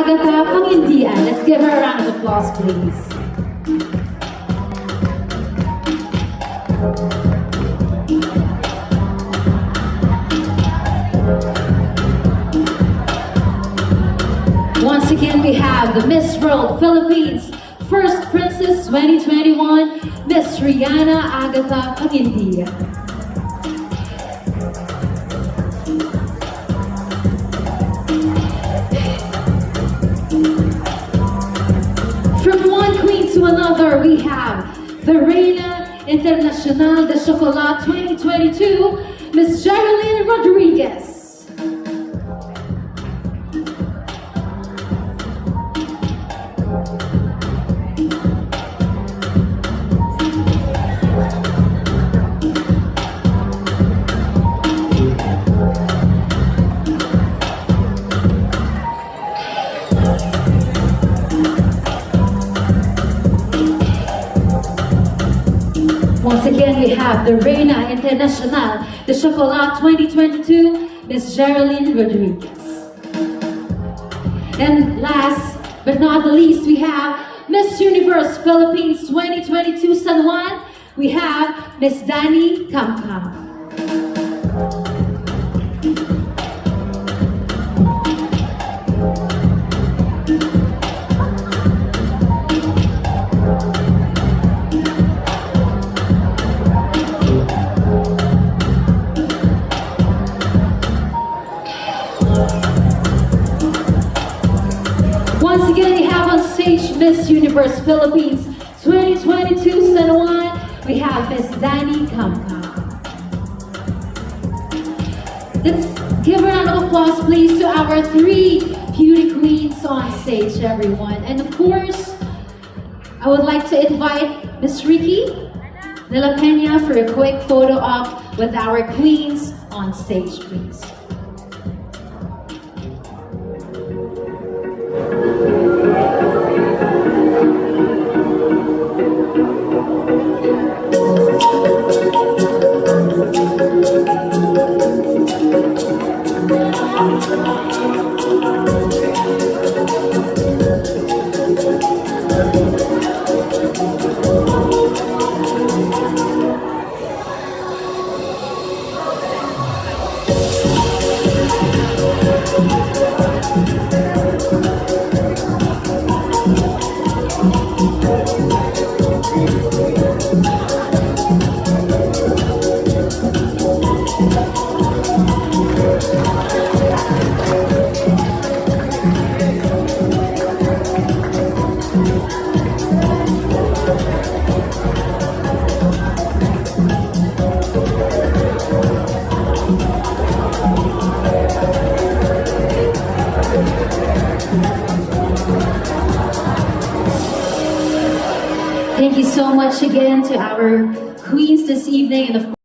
Agatha Pangindian. Let's give her a round of applause, please. Once again, we have the Miss World Philippines First Princess 2021, Miss Rihanna Agatha Pangindian. From one queen to another, we have the Reina Internacional de Chocolat 2022, Miss Geraldine Rodriguez. Once again, we have the Reina Internacional de Chocolat 2022, Miss Geraldine Rodriguez. And last but not the least, we have Miss Universe Philippines 2022 San Juan. We have Miss Dani Camcam. Once again, we have on stage Miss Universe Philippines 2022 San Juan. We have Miss Dani Camcam. Let's give a round of applause, please, to our three beauty queens on stage, everyone. And of course, I would like to invite Miss Ricky de la Peña for a quick photo op with our queens on stage, please. Thank you so much again to our queens this evening, and of